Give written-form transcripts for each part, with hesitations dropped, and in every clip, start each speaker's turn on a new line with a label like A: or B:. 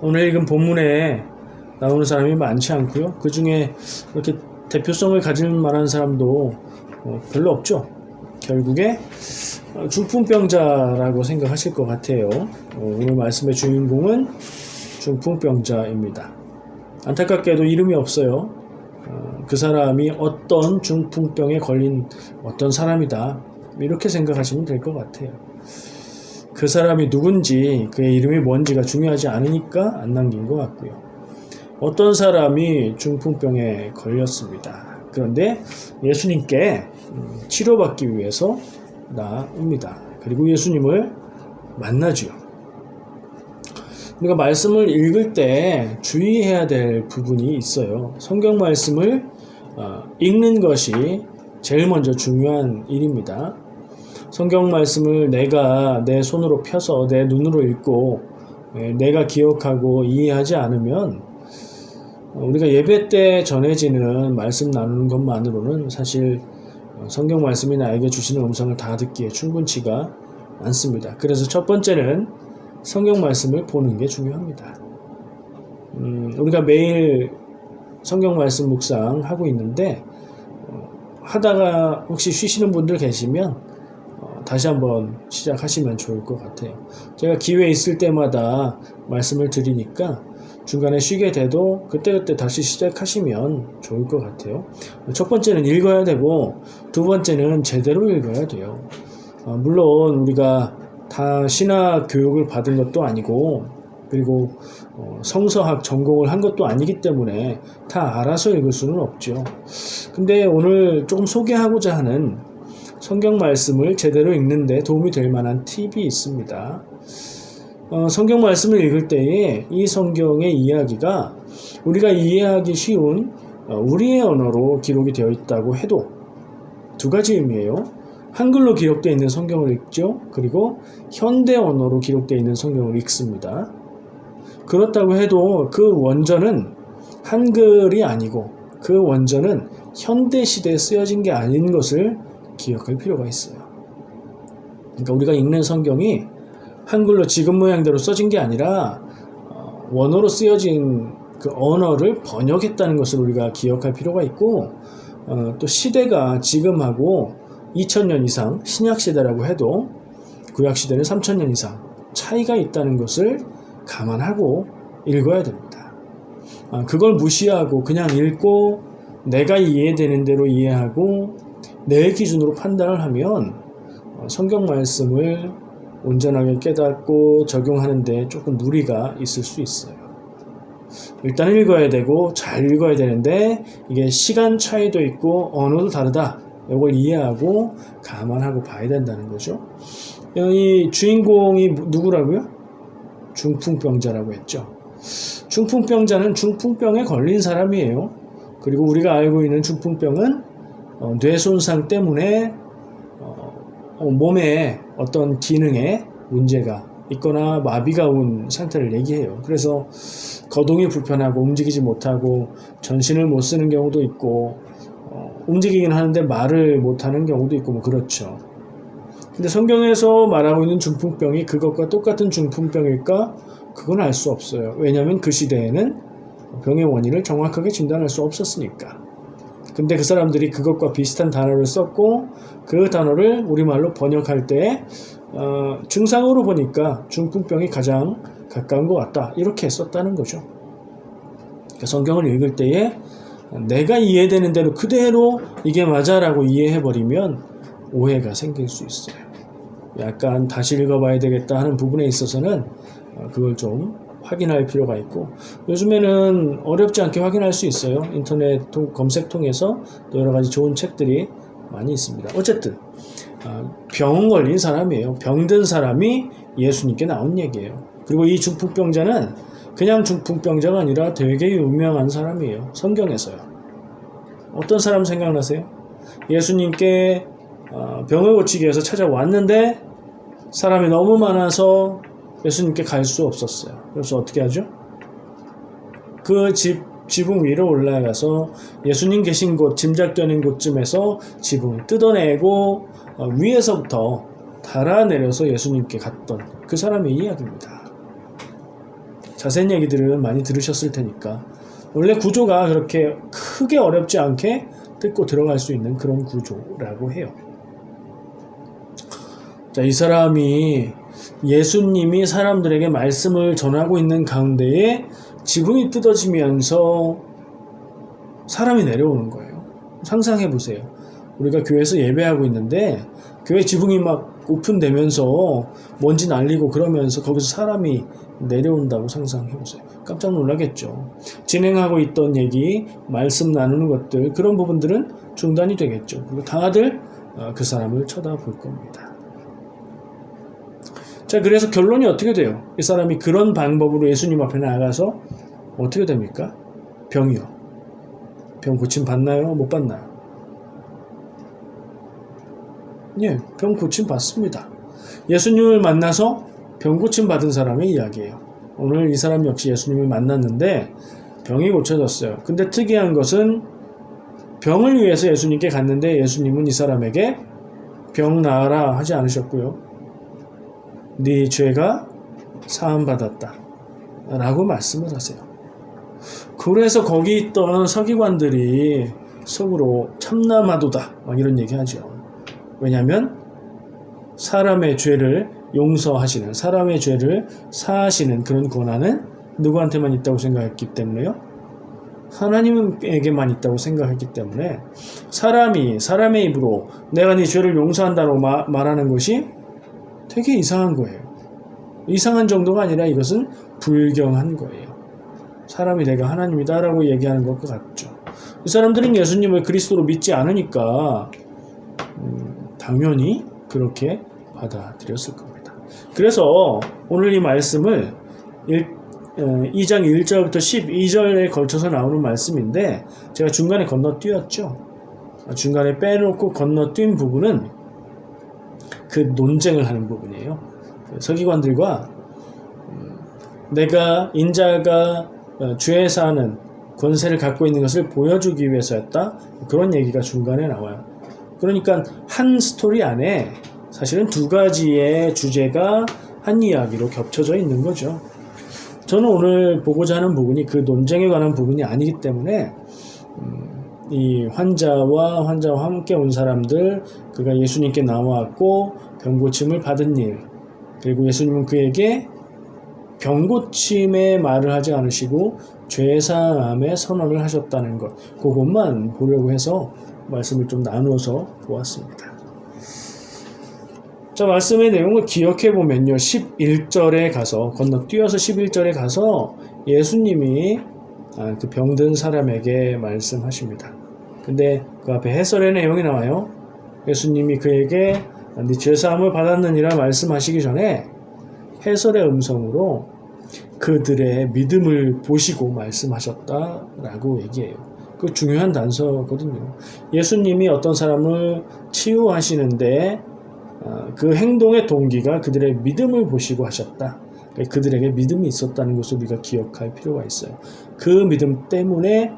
A: 오늘 읽은 본문에 나오는 사람이 많지 않고요. 그 중에 이렇게 대표성을 가질 만한 사람도 별로 없죠. 결국에 중풍병자라고 생각하실 것 같아요. 오늘 말씀의 주인공은 중풍병자입니다. 안타깝게도 이름이 없어요. 그 사람이 어떤 중풍병에 걸린 어떤 사람이다, 이렇게 생각하시면 될 것 같아요. 그 사람이 누군지, 그의 이름이 뭔지가 중요하지 않으니까 안 남긴 것 같고요. 어떤 사람이 중풍병에 걸렸습니다. 그런데 예수님께 치료받기 위해서 나옵니다. 그리고 예수님을 만나죠. 우리가 말씀을 읽을 때 주의해야 될 부분이 있어요. 성경 말씀을 읽는 것이 제일 먼저 중요한 일입니다. 성경 말씀을 내가 내 손으로 펴서 내 눈으로 읽고 내가 기억하고 이해하지 않으면 우리가 예배 때 전해지는 말씀 나누는 것만으로는 사실 성경 말씀이 나에게 주시는 음성을 다 듣기에 충분치가 않습니다. 그래서 첫 번째는 성경 말씀을 보는 게 중요합니다. 우리가 매일 성경 말씀 묵상하고 있는데 하다가 혹시 쉬시는 분들 계시면 다시 한번 시작하시면 좋을 것 같아요. 제가 기회 있을 때마다 말씀을 드리니까 중간에 쉬게 돼도 그때그때 다시 시작하시면 좋을 것 같아요. 첫 번째는 읽어야 되고, 두 번째는 제대로 읽어야 돼요. 물론 우리가 다 신학 교육을 받은 것도 아니고, 그리고 성서학 전공을 한 것도 아니기 때문에 다 알아서 읽을 수는 없죠. 근데 오늘 조금 소개하고자 하는 성경 말씀을 제대로 읽는 데 도움이 될 만한 팁이 있습니다. 성경 말씀을 읽을 때에 이 성경의 이야기가 우리가 이해하기 쉬운 우리의 언어로 기록이 되어 있다고 해도 두 가지 의미예요. 한글로 기록되어 있는 성경을 읽죠. 그리고 현대 언어로 기록되어 있는 성경을 읽습니다. 그렇다고 해도 그 원전은 한글이 아니고 그 원전은 현대 시대에 쓰여진 게 아닌 것을 기억할 필요가 있어요. 그러니까 우리가 읽는 성경이 한글로 지금 모양대로 써진 게 아니라 원어로 쓰여진 그 언어를 번역했다는 것을 우리가 기억할 필요가 있고, 또 시대가 지금하고 2000년 이상, 신약시대라고 해도 구약시대는 3000년 이상 차이가 있다는 것을 감안하고 읽어야 됩니다. 그걸 무시하고 그냥 읽고 내가 이해되는 대로 이해하고 내 기준으로 판단을 하면 성경 말씀을 온전하게 깨닫고 적용하는데 조금 무리가 있을 수 있어요. 일단 읽어야 되고 잘 읽어야 되는데 이게 시간 차이도 있고 언어도 다르다. 이걸 이해하고 감안하고 봐야 된다는 거죠. 이 주인공이 누구라고요? 중풍병자라고 했죠. 중풍병자는 중풍병에 걸린 사람이에요. 그리고 우리가 알고 있는 중풍병은 뇌손상 때문에 몸에 어떤 기능에 문제가 있거나 마비가 온 상태를 얘기해요. 그래서 거동이 불편하고 움직이지 못하고 전신을 못 쓰는 경우도 있고 움직이긴 하는데 말을 못하는 경우도 있고 뭐 그렇죠. 근데 성경에서 말하고 있는 중풍병이 그것과 똑같은 중풍병일까? 그건 알 수 없어요. 왜냐하면 그 시대에는 병의 원인을 정확하게 진단할 수 없었으니까. 근데 그 사람들이 그것과 비슷한 단어를 썼고 그 단어를 우리말로 번역할 때 증상으로 보니까 중풍병이 가장 가까운 것 같다, 이렇게 썼다는 거죠. 그러니까 성경을 읽을 때에 내가 이해되는 대로 그대로 이게 맞아라고 이해해버리면 오해가 생길 수 있어요. 약간 다시 읽어봐야 되겠다 하는 부분에 있어서는 그걸 좀 확인할 필요가 있고, 요즘에는 어렵지 않게 확인할 수 있어요. 인터넷 검색 통해서 또 여러 가지 좋은 책들이 많이 있습니다. 어쨌든 병 걸린 사람이에요. 병든 사람이 예수님께 나온 얘기예요. 그리고 이 중풍병자는 그냥 중풍병자가 아니라 되게 유명한 사람이에요. 성경에서요. 어떤 사람 생각나세요? 예수님께 병을 고치기 위해서 찾아왔는데 사람이 너무 많아서 예수님께 갈 수 없었어요. 그래서 어떻게 하죠? 그 지붕 위로 올라가서 예수님 계신 곳, 짐작되는 곳쯤에서 지붕을 뜯어내고 위에서부터 달아내려서 예수님께 갔던 그 사람의 이야기입니다. 자세한 얘기들은 많이 들으셨을 테니까 원래 구조가 그렇게 크게 어렵지 않게 뜯고 들어갈 수 있는 그런 구조라고 해요. 자, 이 사람이 예수님이 사람들에게 말씀을 전하고 있는 가운데에 지붕이 뜯어지면서 사람이 내려오는 거예요. 상상해 보세요. 우리가 교회에서 예배하고 있는데 교회 지붕이 막 오픈되면서 먼지 날리고 그러면서 거기서 사람이 내려온다고 상상해 보세요. 깜짝 놀라겠죠. 진행하고 있던 얘기, 말씀 나누는 것들, 그런 부분들은 중단이 되겠죠. 그리고 다들 그 사람을 쳐다볼 겁니다. 자, 그래서 결론이 어떻게 돼요? 이 사람이 그런 방법으로 예수님 앞에 나가서 어떻게 됩니까? 병이요. 병 고침 받나요? 못 받나요? 예, 병 고침 받습니다. 예수님을 만나서 병 고침 받은 사람의 이야기예요. 오늘 이 사람 역시 예수님을 만났는데 병이 고쳐졌어요. 근데 특이한 것은 병을 위해서 예수님께 갔는데 예수님은 이 사람에게 병 나으라 하지 않으셨고요. 네 죄가 사함받았다 라고 말씀을 하세요. 그래서 거기 있던 서기관들이 속으로 참나마도다 막 이런 얘기 하죠. 왜냐하면 사람의 죄를 용서하시는, 사람의 죄를 사하시는 그런 권한은 누구한테만 있다고 생각했기 때문에요? 하나님에게만 있다고 생각했기 때문에 사람이 사람의 입으로 내가 네 죄를 용서한다고 말하는 것이 되게 이상한 거예요. 이상한 정도가 아니라 이것은 불경한 거예요. 사람이 내가 하나님이다 라고 얘기하는 것과 같죠. 이 사람들은 예수님을 그리스도로 믿지 않으니까 당연히 그렇게 받아들였을 겁니다. 그래서 오늘 이 말씀을 2장 1절부터 12절에 걸쳐서 나오는 말씀인데 제가 중간에 건너뛰었죠. 중간에 빼놓고 건너뛴 부분은 그 논쟁을 하는 부분이에요. 서기관들과 내가 인자가 죄에 사는 권세를 갖고 있는 것을 보여주기 위해서였다. 그런 얘기가 중간에 나와요. 그러니까 한 스토리 안에 사실은 두 가지의 주제가 한 이야기로 겹쳐져 있는 거죠. 저는 오늘 보고자 하는 부분이 그 논쟁에 관한 부분이 아니기 때문에 이 환자와 함께 온 사람들, 그가 예수님께 나왔고 병고침을 받은 일, 그리고 예수님은 그에게 병고침의 말을 하지 않으시고 죄사함의 선언을 하셨다는 것, 그것만 보려고 해서 말씀을 좀 나누어서 보았습니다. 자, 말씀의 내용을 기억해 보면요, 11절에 가서 건너뛰어서 11절에 가서 예수님이 그 병든 사람에게 말씀하십니다. 근데 그 앞에 해설의 내용이 나와요. 예수님이 그에게 네 죄사함을 받았느니라 말씀하시기 전에 해설의 음성으로 그들의 믿음을 보시고 말씀하셨다라고 얘기해요. 그 중요한 단서거든요. 예수님이 어떤 사람을 치유하시는데 그 행동의 동기가 그들의 믿음을 보시고 하셨다. 그들에게 믿음이 있었다는 것을 우리가 기억할 필요가 있어요. 그 믿음 때문에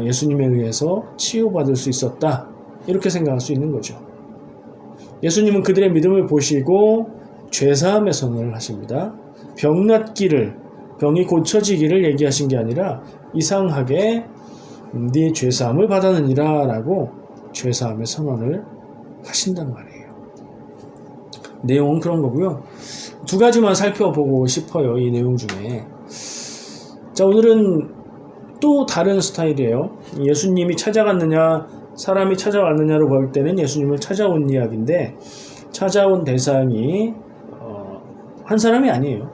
A: 예수님에 의해서 치유받을 수 있었다. 이렇게 생각할 수 있는 거죠. 예수님은 그들의 믿음을 보시고 죄사함의 선언을 하십니다. 병 낫기를, 병이 고쳐지기를 얘기하신 게 아니라 이상하게 네 죄사함을 받았느니라 라고 죄사함의 선언을 하신단 말이에요. 내용은 그런 거고요. 두 가지만 살펴보고 싶어요. 이 내용 중에. 자, 오늘은 또 다른 스타일이에요. 예수님이 찾아갔느냐, 사람이 찾아왔느냐로 볼 때는 예수님을 찾아온 이야기인데 찾아온 대상이 한 사람이 아니에요.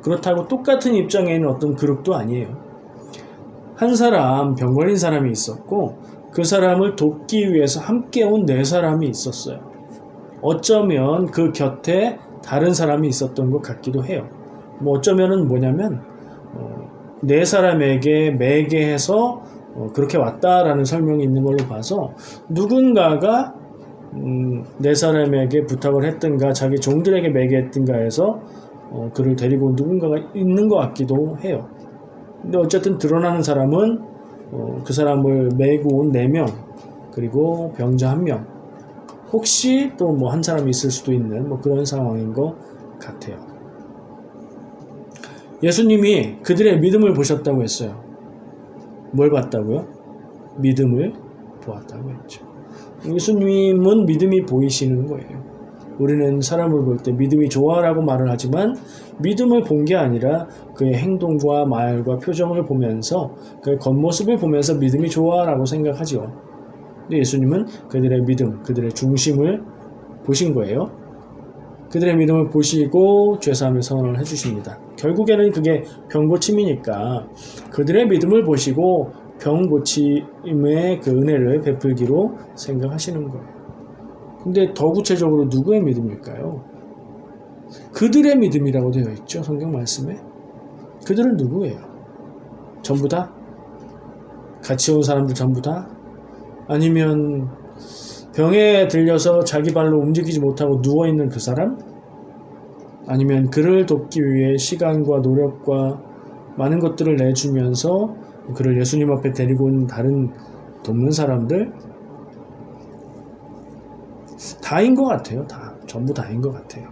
A: 그렇다고 똑같은 입장에 있는 어떤 그룹도 아니에요. 한 사람, 병 걸린 사람이 있었고 그 사람을 돕기 위해서 함께 온 네 사람이 있었어요. 어쩌면 그 곁에 다른 사람이 있었던 것 같기도 해요. 어쩌면은 뭐냐면 네 사람에게 매개해서 그렇게 왔다라는 설명이 있는 걸로 봐서 누군가가 네 사람에게 부탁을 했든가 자기 종들에게 매개했든가 해서 그를 데리고 온 누군가가 있는 것 같기도 해요. 근데 어쨌든 드러나는 사람은 그 사람을 메고 온 4명, 그리고 병자 1명, 혹시 또 뭐 한 사람이 있을 수도 있는 그런 상황인 것 같아요. 예수님이 그들의 믿음을 보셨다고 했어요. 뭘 봤다고요? 믿음을 보았다고 했죠. 예수님은 믿음이 보이시는 거예요. 우리는 사람을 볼 때 믿음이 좋아라고 말을 하지만 믿음을 본 게 아니라 그의 행동과 말과 표정을 보면서 그의 겉모습을 보면서 믿음이 좋아라고 생각하죠. 근데 예수님은 그들의 믿음, 그들의 중심을 보신 거예요. 그들의 믿음을 보시고 죄사함의 선언을 해주십니다. 결국에는 그게 병고침이니까 그들의 믿음을 보시고 병고침의 그 은혜를 베풀기로 생각하시는 거예요. 근데 더 구체적으로 누구의 믿음일까요? 그들의 믿음이라고 되어 있죠. 성경 말씀에. 그들은 누구예요? 전부 다? 같이 온 사람들 전부 다? 아니면 병에 들려서 자기 발로 움직이지 못하고 누워있는 그 사람? 아니면 그를 돕기 위해 시간과 노력과 많은 것들을 내주면서 그를 예수님 앞에 데리고 온 다른 돕는 사람들? 다인 것 같아요. 다. 전부 다인 것 같아요.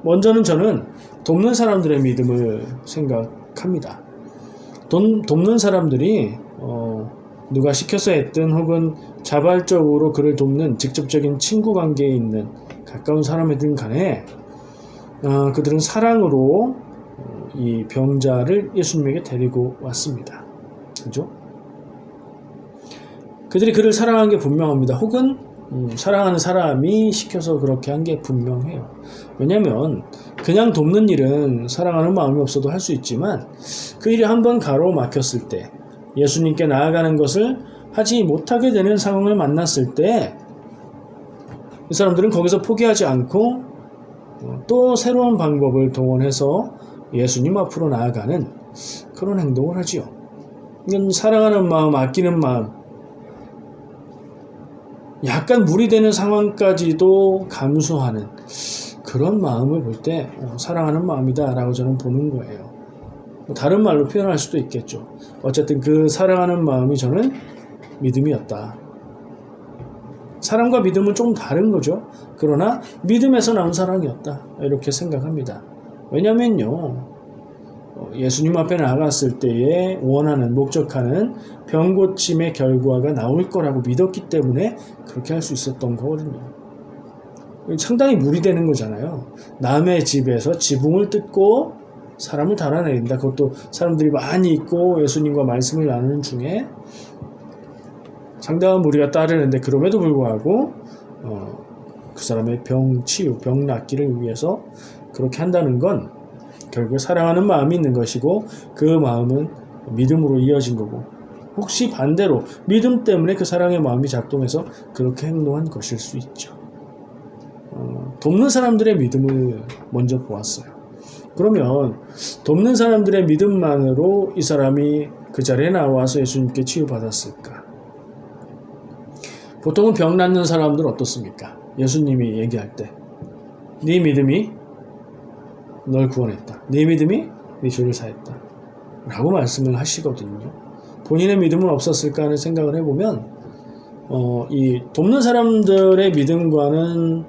A: 먼저는 저는 돕는 사람들의 믿음을 생각합니다. 돕는 사람들이 누가 시켜서 했든 혹은 자발적으로 그를 돕는 직접적인 친구 관계에 있는 가까운 사람이든 간에 그들은 사랑으로 이 병자를 예수님에게 데리고 왔습니다. 그죠? 그들이 그를 사랑한 게 분명합니다. 혹은 사랑하는 사람이 시켜서 그렇게 한 게 분명해요. 왜냐하면 그냥 돕는 일은 사랑하는 마음이 없어도 할 수 있지만 그 일이 한번 가로막혔을 때 예수님께 나아가는 것을 하지 못하게 되는 상황을 만났을 때 이 사람들은 거기서 포기하지 않고 또 새로운 방법을 동원해서 예수님 앞으로 나아가는 그런 행동을 하지요. 이건 사랑하는 마음, 아끼는 마음, 약간 무리되는 상황까지도 감수하는 그런 마음을 볼 때 사랑하는 마음이다 라고 저는 보는 거예요. 다른 말로 표현할 수도 있겠죠. 어쨌든 그 사랑하는 마음이 저는 믿음이었다. 사랑과 믿음은 좀 다른 거죠. 그러나 믿음에서 나온 사랑이었다. 이렇게 생각합니다. 왜냐면요, 예수님 앞에 나아갔을 때에 원하는, 목적하는 병고침의 결과가 나올 거라고 믿었기 때문에 그렇게 할 수 있었던 거거든요. 상당히 무리되는 거잖아요. 남의 집에서 지붕을 뜯고 사람을 달아내린다. 그것도 사람들이 많이 있고 예수님과 말씀을 나누는 중에 상당한 무리가 따르는데 그럼에도 불구하고 그 사람의 병 치유, 병 낫기를 위해서 그렇게 한다는 건 결국 사랑하는 마음이 있는 것이고 그 마음은 믿음으로 이어진 거고 혹시 반대로 믿음 때문에 그 사랑의 마음이 작동해서 그렇게 행동한 것일 수 있죠. 돕는 사람들의 믿음을 먼저 보았어요. 그러면 돕는 사람들의 믿음만으로 이 사람이 그 자리에 나와서 예수님께 치유받았을까? 보통은 병 낫는 사람들은 어떻습니까? 예수님이 얘기할 때 네 믿음이 널 구원했다. 네 믿음이 네 죄를 사했다. 라고 말씀을 하시거든요. 본인의 믿음은 없었을까 하는 생각을 해보면 이 돕는 사람들의 믿음과는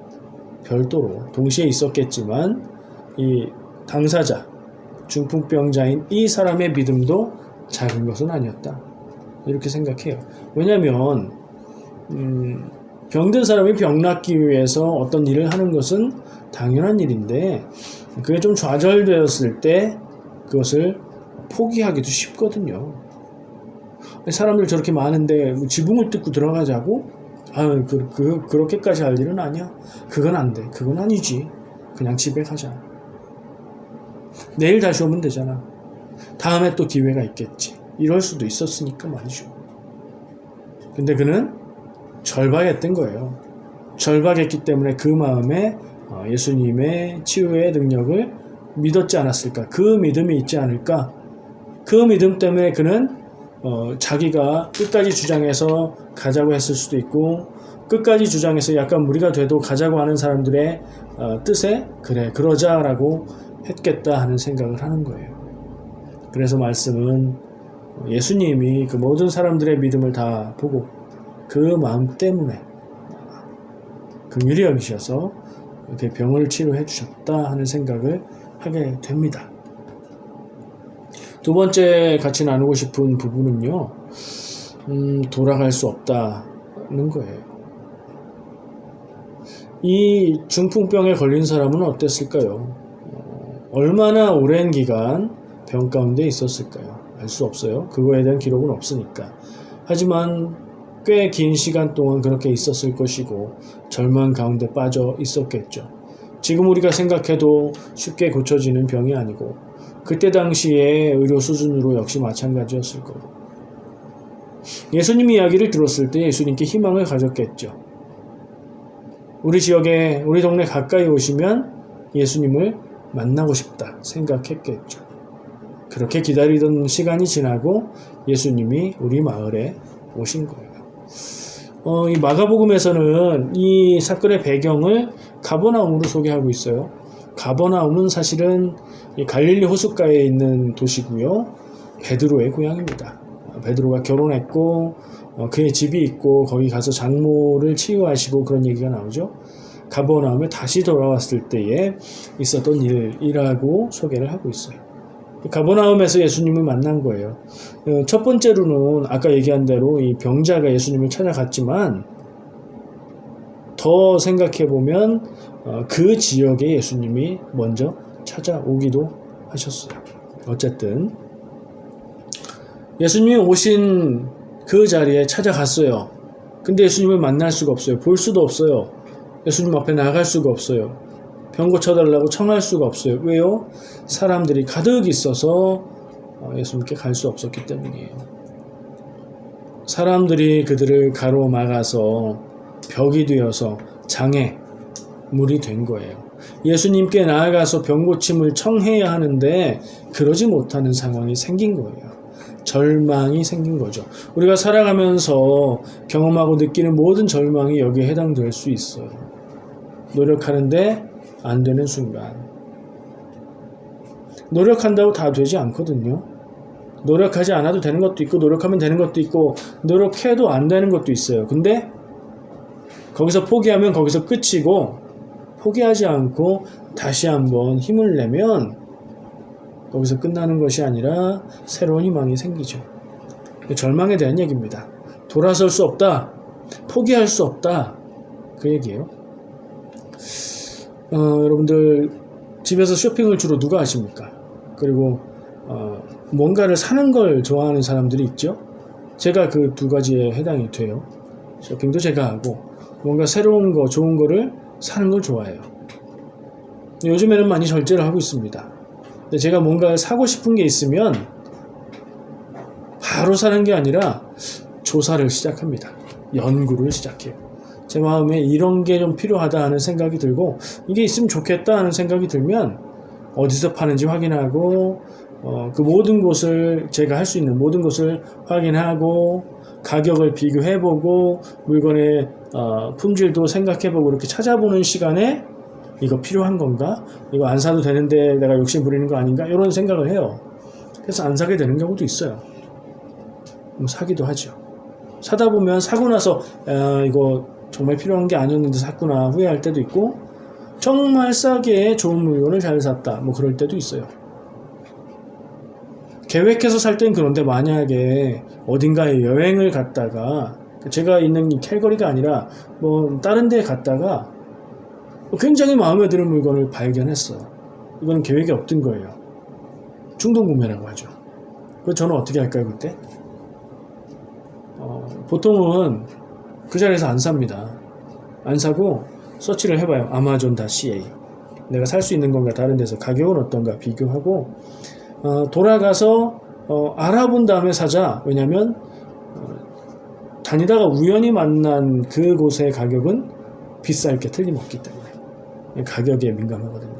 A: 별도로 동시에 있었겠지만 이 당사자, 중풍병자인 이 사람의 믿음도 작은 것은 아니었다. 이렇게 생각해요. 왜냐하면 병든 사람이 병 낫기 위해서 어떤 일을 하는 것은 당연한 일인데 그게 좀 좌절되었을 때 그것을 포기하기도 쉽거든요. 사람들 저렇게 많은데 지붕을 뜯고 들어가자고? 그렇게까지 할 일은 아니야. 그건 안 돼. 그건 아니지. 그냥 집에 가자. 내일 다시 오면 되잖아. 다음에 또 기회가 있겠지. 이럴 수도 있었으니까 말이죠. 근데 그는 절박했던 거예요. 절박했기 때문에 그 마음에 예수님의 치유의 능력을 믿었지 않았을까? 그 믿음이 있지 않을까? 그 믿음 때문에 그는 자기가 끝까지 주장해서 가자고 했을 수도 있고 끝까지 주장해서 약간 무리가 돼도 가자고 하는 사람들의 뜻에 그래 그러자라고 했겠다 하는 생각을 하는 거예요. 그래서 말씀은 예수님이 그 모든 사람들의 믿음을 다 보고 그 마음 때문에 긍휼히 여기셔서 이렇게 병을 치료해 주셨다 하는 생각을 하게 됩니다. 두 번째 같이 나누고 싶은 부분은요, 돌아갈 수 없다는 거예요. 이 중풍병에 걸린 사람은 어땠을까요? 얼마나 오랜 기간 병 가운데 있었을까요? 알 수 없어요. 그거에 대한 기록은 없으니까. 하지만 꽤 긴 시간 동안 그렇게 있었을 것이고 절망 가운데 빠져 있었겠죠. 지금 우리가 생각해도 쉽게 고쳐지는 병이 아니고 그때 당시에 의료 수준으로 역시 마찬가지였을 거고, 예수님 이야기를 들었을 때 예수님께 희망을 가졌겠죠. 우리 지역에, 우리 동네 가까이 오시면 예수님을 만나고 싶다 생각했겠죠. 그렇게 기다리던 시간이 지나고 예수님이 우리 마을에 오신 거예요. 이 마가복음에서는 이 사건의 배경을 가버나움으로 소개하고 있어요. 가버나움은 사실은 이 갈릴리 호숫가에 있는 도시고요. 베드로의 고향입니다. 베드로가 결혼했고 그의 집이 있고 거기 가서 장모를 치유하시고 그런 얘기가 나오죠. 가버나움에 다시 돌아왔을 때에 있었던 일이라고 소개를 하고 있어요. 가버나움에서 예수님을 만난 거예요. 첫 번째로는 아까 얘기한 대로 이 병자가 예수님을 찾아갔지만 더 생각해보면 그 지역에 예수님이 먼저 찾아오기도 하셨어요. 어쨌든 예수님이 오신 그 자리에 찾아갔어요. 근데 예수님을 만날 수가 없어요. 볼 수도 없어요. 예수님 앞에 나갈 수가 없어요. 병 고쳐달라고 청할 수가 없어요. 왜요? 사람들이 가득 있어서 예수님께 갈 수 없었기 때문이에요. 사람들이 그들을 가로막아서 벽이 되어서 장애물이 된 거예요. 예수님께 나아가서 병 고침을 청해야 하는데 그러지 못하는 상황이 생긴 거예요. 절망이 생긴 거죠. 우리가 살아가면서 경험하고 느끼는 모든 절망이 여기에 해당될 수 있어요. 노력하는데 안 되는 순간, 노력한다고 다 되지 않거든요. 노력하지 않아도 되는 것도 있고 노력하면 되는 것도 있고 노력해도 안 되는 것도 있어요. 근데 거기서 포기하면 거기서 끝이고, 포기하지 않고 다시 한번 힘을 내면 거기서 끝나는 것이 아니라 새로운 희망이 생기죠. 절망에 대한 얘기입니다. 돌아설 수 없다, 포기할 수 없다, 그 얘기예요. 여러분들 집에서 쇼핑을 주로 누가 하십니까? 그리고 뭔가를 사는 걸 좋아하는 사람들이 있죠. 제가 그 두 가지에 해당이 돼요. 쇼핑도 제가 하고 뭔가 새로운 거, 좋은 거를 사는 걸 좋아해요. 요즘에는 많이 절제를 하고 있습니다. 근데 제가 뭔가 사고 싶은 게 있으면 바로 사는 게 아니라 조사를 시작합니다. 연구를 시작해요. 제 마음에 이런 게 좀 필요하다 하는 생각이 들고 이게 있으면 좋겠다 하는 생각이 들면 어디서 파는지 확인하고 그 모든 곳을, 제가 할 수 있는 모든 곳을 확인하고 가격을 비교해보고 물건의 품질도 생각해보고 이렇게 찾아보는 시간에 이거 필요한 건가? 이거 안 사도 되는데 내가 욕심 부리는 거 아닌가? 이런 생각을 해요. 그래서 안 사게 되는 경우도 있어요. 사기도 하죠. 사다 보면 사고 나서 이거 정말 필요한 게 아니었는데 샀구나 후회할 때도 있고, 정말 싸게 좋은 물건을 잘 샀다 뭐 그럴 때도 있어요. 계획해서 살 땐 그런데 만약에 어딘가에 여행을 갔다가, 제가 있는 캘거리가 아니라 뭐 다른 데 갔다가 굉장히 마음에 드는 물건을 발견했어요. 이건 계획이 없던 거예요. 충동구매라고 하죠. 그럼 저는 어떻게 할까요 그때? 보통은 그 자리에서 안 삽니다. 안 사고 서치를 해봐요. 아마존.ca 내가 살 수 있는 건가, 다른 데서 가격은 어떤가 비교하고 돌아가서 알아본 다음에 사자. 왜냐면 다니다가 우연히 만난 그곳의 가격은 비쌀 게 틀림없기 때문에 가격에 민감하거든요.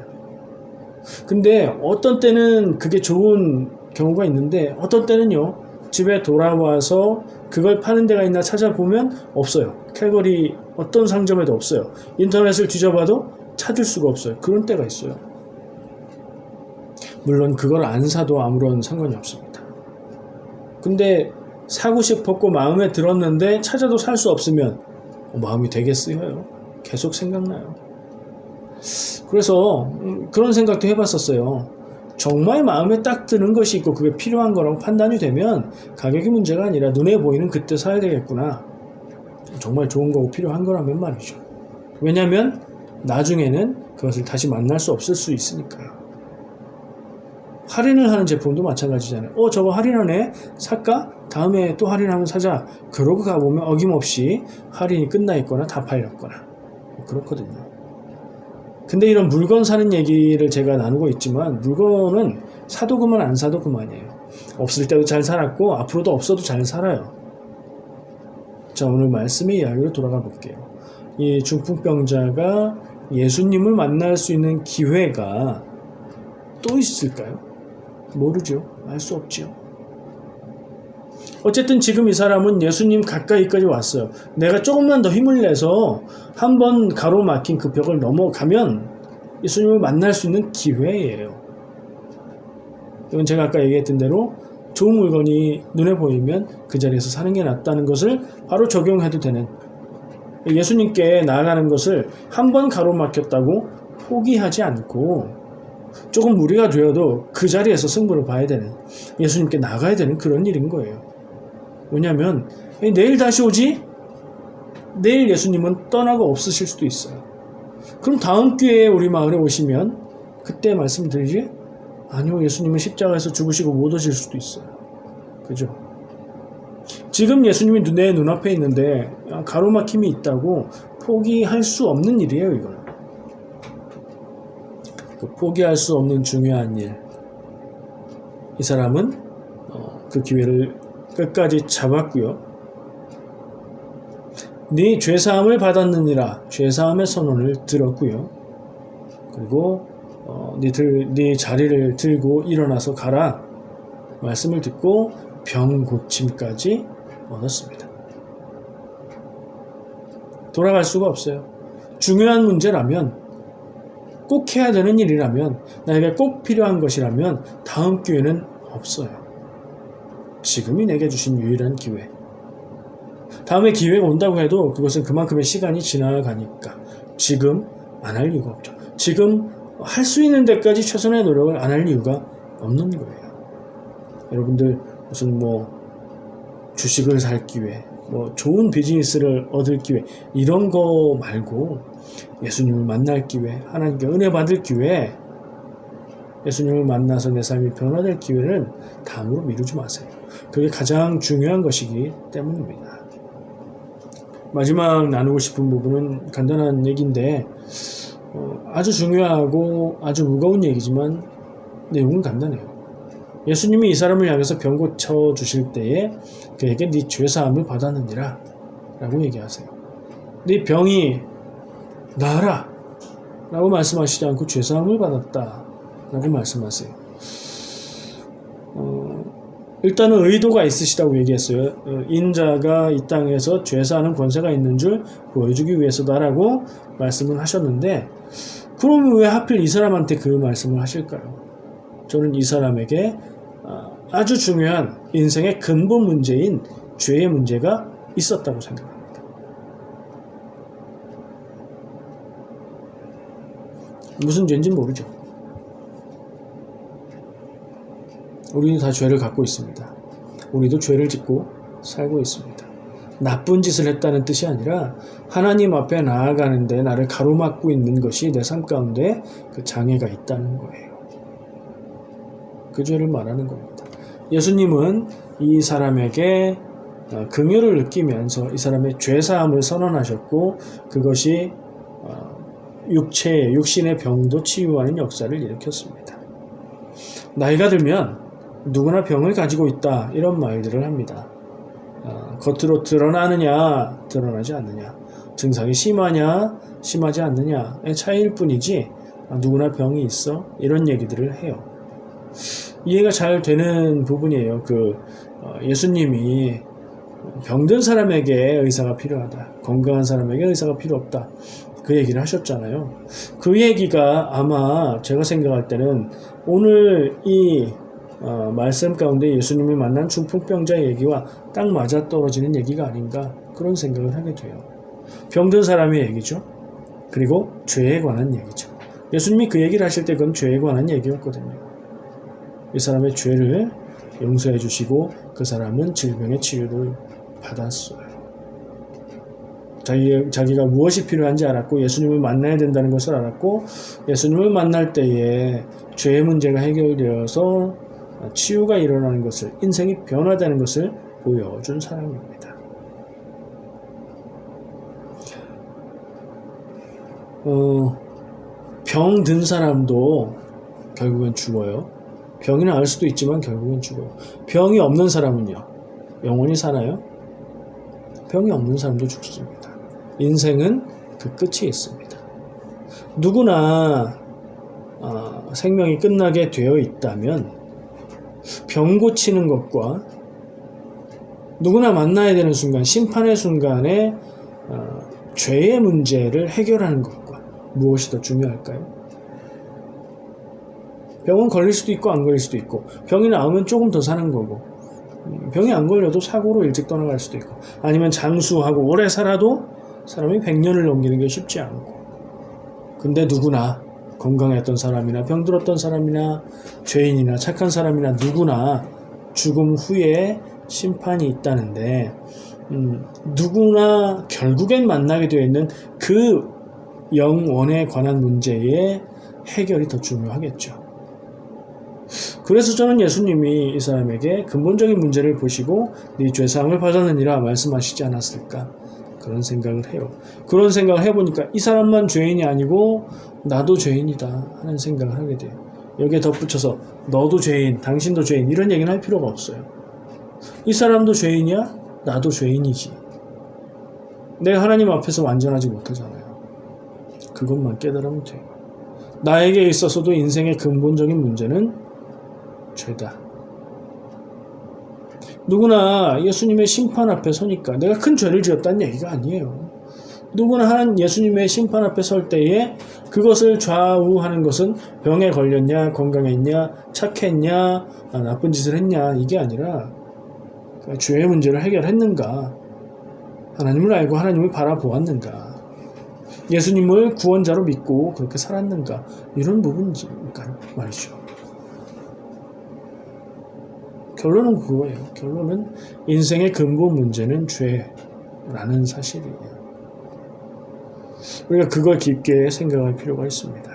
A: 근데 어떤 때는 그게 좋은 경우가 있는데 어떤 때는요, 집에 돌아와서 그걸 파는 데가 있나 찾아보면 없어요. 캘거리 어떤 상점에도 없어요. 인터넷을 뒤져봐도 찾을 수가 없어요. 그런 때가 있어요. 물론 그걸 안 사도 아무런 상관이 없습니다. 근데 사고 싶었고 마음에 들었는데 찾아도 살 수 없으면 마음이 되게 쓰여요. 계속 생각나요. 그래서 그런 생각도 해봤었어요. 정말 마음에 딱 드는 것이 있고 그게 필요한 거라고 판단이 되면 가격이 문제가 아니라 눈에 보이는 그때 사야 되겠구나. 정말 좋은 거고 필요한 거라면 말이죠. 왜냐하면 나중에는 그것을 다시 만날 수 없을 수 있으니까요. 할인을 하는 제품도 마찬가지잖아요. 저거 할인하네? 살까? 다음에 또 할인하면 사자. 그러고 가보면 어김없이 할인이 끝나 있거나 다 팔렸거나 그렇거든요. 근데 이런 물건 사는 얘기를 제가 나누고 있지만 물건은 사도 그만 안 사도 그만이에요. 없을 때도 잘 살았고 앞으로도 없어도 잘 살아요. 자, 오늘 말씀의 이야기로 돌아가 볼게요. 이 중풍병자가 예수님을 만날 수 있는 기회가 또 있을까요? 모르죠. 알 수 없죠. 어쨌든 지금 이 사람은 예수님 가까이까지 왔어요. 내가 조금만 더 힘을 내서 한번 가로막힌 그 벽을 넘어가면 예수님을 만날 수 있는 기회예요. 이건 제가 아까 얘기했던 대로 좋은 물건이 눈에 보이면 그 자리에서 사는 게 낫다는 것을 바로 적용해도 되는, 예수님께 나아가는 것을 한번 가로막혔다고 포기하지 않고 조금 무리가 되어도 그 자리에서 승부를 봐야 되는, 예수님께 나가야 되는 그런 일인 거예요. 왜냐하면 내일 다시 오지? 내일 예수님은 떠나고 없으실 수도 있어요. 그럼 다음 기회에 우리 마을에 오시면 그때 말씀드리지? 아니요, 예수님은 십자가에서 죽으시고 못 오실 수도 있어요. 그죠? 지금 예수님이 내 눈앞에 있는데 가로막힘이 있다고 포기할 수 없는 일이에요. 이거는 포기할 수 없는 중요한 일. 이 사람은 그 기회를 끝까지 잡았고요. 네 죄사함을 받았느니라 죄사함의 선언을 들었고요. 그리고 네 자리를 들고 일어나서 가라 말씀을 듣고 병 고침까지 얻었습니다. 돌아갈 수가 없어요. 중요한 문제라면, 꼭 해야 되는 일이라면, 나에게 꼭 필요한 것이라면 다음 기회는 없어요. 지금이 내게 주신 유일한 기회. 다음에 기회가 온다고 해도 그것은 그만큼의 시간이 지나가니까 지금 안 할 이유가 없죠. 지금 할 수 있는 데까지 최선의 노력을 안 할 이유가 없는 거예요. 여러분들 무슨 주식을 살 기회, 좋은 비즈니스를 얻을 기회, 이런 거 말고 예수님을 만날 기회, 하나님께 은혜 받을 기회, 예수님을 만나서 내 삶이 변화될 기회는 다음으로 미루지 마세요. 그게 가장 중요한 것이기 때문입니다. 마지막 나누고 싶은 부분은 간단한 얘기인데 아주 중요하고 아주 무거운 얘기지만 내용은 간단해요. 예수님이 이 사람을 향해서 병 고쳐 주실 때에 그에게 네 죄사함을 받았느니라 라고 얘기하세요. 네 병이 나아라 라고 말씀하시지 않고 죄사함을 받았다 라고 말씀하세요. 일단은 의도가 있으시다고 얘기했어요. 인자가 이 땅에서 죄사하는 권세가 있는 줄 보여주기 위해서다라고 말씀을 하셨는데, 그럼 왜 하필 이 사람한테 그 말씀을 하실까요? 저는 이 사람에게 아주 중요한 인생의 근본 문제인 죄의 문제가 있었다고 생각합니다. 무슨 죄인지는 모르죠. 우리는 다 죄를 갖고 있습니다. 우리도 죄를 짓고 살고 있습니다. 나쁜 짓을 했다는 뜻이 아니라 하나님 앞에 나아가는데 나를 가로막고 있는 것이 내 삶 가운데 그 장애가 있다는 거예요. 그 죄를 말하는 겁니다. 예수님은 이 사람에게 긍휼을 느끼면서 이 사람의 죄사함을 선언하셨고, 그것이 육신의 병도 치유하는 역사를 일으켰습니다. 나이가 들면 누구나 병을 가지고 있다, 이런 말들을 합니다. 겉으로 드러나느냐 드러나지 않느냐, 증상이 심하냐 심하지 않느냐의 차이일 뿐이지 누구나 병이 있어, 이런 얘기들을 해요. 이해가 잘 되는 부분이에요. 예수님이 병든 사람에게 의사가 필요하다, 건강한 사람에게 의사가 필요 없다, 그 얘기를 하셨잖아요. 그 얘기가 아마 제가 생각할 때는 오늘 이 말씀 가운데 예수님을 만난 중풍병자의 얘기와 딱 맞아떨어지는 얘기가 아닌가, 그런 생각을 하게 돼요. 병든 사람의 얘기죠. 그리고 죄에 관한 얘기죠. 예수님이 그 얘기를 하실 때 그건 죄에 관한 얘기였거든요. 이 사람의 죄를 용서해 주시고 그 사람은 질병의 치유를 받았어요. 자기가 무엇이 필요한지 알았고 예수님을 만나야 된다는 것을 알았고 예수님을 만날 때에 죄의 문제가 해결되어서 치유가 일어나는 것을, 인생이 변화되는 것을 보여준 사람입니다. 병 든 사람도 결국엔 죽어요. 병이 나을 수도 있지만 결국엔 죽어요. 병이 없는 사람은요, 영원히 사나요? 병이 없는 사람도 죽습니다. 인생은 그 끝이 있습니다. 누구나 생명이 끝나게 되어 있다면 병 고치는 것과 누구나 만나야 되는 순간, 심판의 순간에 죄의 문제를 해결하는 것과 무엇이 더 중요할까요? 병은 걸릴 수도 있고 안 걸릴 수도 있고, 병이 나으면 조금 더 사는 거고, 병이 안 걸려도 사고로 일찍 떠나갈 수도 있고, 아니면 장수하고 오래 살아도 사람이 100년을 넘기는 게 쉽지 않고, 근데 누구나 건강했던 사람이나 병들었던 사람이나 죄인이나 착한 사람이나 누구나 죽음 후에 심판이 있다는데, 누구나 결국엔 만나게 되어 있는 그 영원에 관한 문제의 해결이 더 중요하겠죠. 그래서 저는 예수님이 이 사람에게 근본적인 문제를 보시고 네 죄사함을 받았느니라 말씀하시지 않았을까, 그런 생각을 해요. 그런 생각을 해보니까 이 사람만 죄인이 아니고 나도 죄인이다 하는 생각을 하게 돼요. 여기에 덧붙여서 너도 죄인, 당신도 죄인, 이런 얘기는 할 필요가 없어요. 이 사람도 죄인이야? 나도 죄인이지. 내가 하나님 앞에서 완전하지 못하잖아요. 그것만 깨달으면 돼요. 나에게 있어서도 인생의 근본적인 문제는 죄다. 누구나 예수님의 심판 앞에 서니까 내가 큰 죄를 지었다는 얘기가 아니에요. 누구나 예수님의 심판 앞에 설 때에 그것을 좌우하는 것은 병에 걸렸냐, 건강했냐, 착했냐, 나쁜 짓을 했냐, 이게 아니라 죄의 문제를 해결했는가, 하나님을 알고 하나님을 바라보았는가, 예수님을 구원자로 믿고 그렇게 살았는가, 이런 부분이니까 말이죠. 결론은 그거예요. 결론은 인생의 근본 문제는 죄라는 사실이에요. 우리가 그걸 깊게 생각할 필요가 있습니다.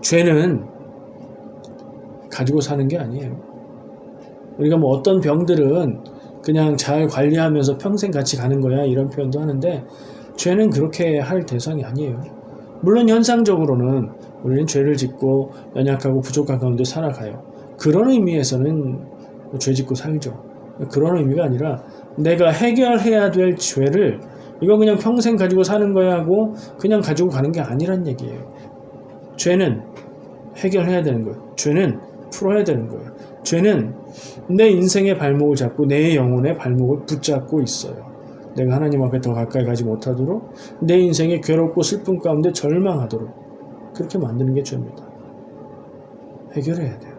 A: 죄는 가지고 사는 게 아니에요. 우리가 뭐 어떤 병들은 그냥 잘 관리하면서 평생 같이 가는 거야, 이런 표현도 하는데, 죄는 그렇게 할 대상이 아니에요. 물론 현상적으로는 우리는 죄를 짓고 연약하고 부족한 가운데 살아가요. 그런 의미에서는 죄 짓고 살죠. 그런 의미가 아니라 내가 해결해야 될 죄를 이거 그냥 평생 가지고 사는 거야 하고 그냥 가지고 가는 게 아니란 얘기예요. 죄는 해결해야 되는 거예요. 죄는 풀어야 되는 거예요. 죄는 내 인생의 발목을 잡고 내 영혼의 발목을 붙잡고 있어요. 내가 하나님 앞에 더 가까이 가지 못하도록, 내 인생의 괴롭고 슬픔 가운데 절망하도록 그렇게 만드는 게 죄입니다. 해결해야 돼요.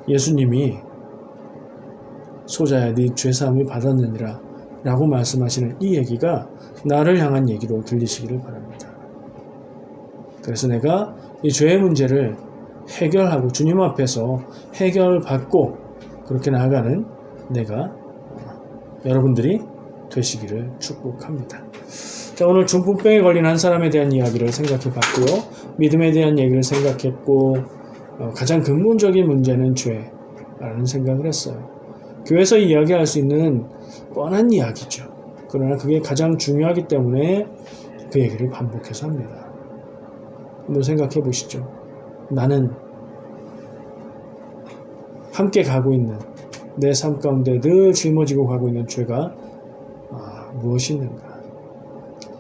A: 예수님이 소자야 네 죄사함을 받았느니라 라고 말씀하시는 이 얘기가 나를 향한 얘기로 들리시기를 바랍니다. 그래서 내가 이 죄의 문제를 해결하고 주님 앞에서 해결받고 그렇게 나아가는 내가, 여러분들이 되시기를 축복합니다. 자, 오늘 중풍병에 걸린 한 사람에 대한 이야기를 생각해 봤고요. 믿음에 대한 얘기를 생각했고, 가장 근본적인 문제는 죄라는 생각을 했어요. 교회에서 이야기할 수 있는 뻔한 이야기죠. 그러나 그게 가장 중요하기 때문에 그 얘기를 반복해서 합니다. 한번 생각해 보시죠. 나는 함께 가고 있는 내 삶 가운데 늘 짊어지고 가고 있는 죄가 무엇이 있는가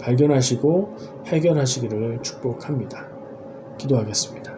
A: 발견하시고 해결하시기를 축복합니다. 기도하겠습니다.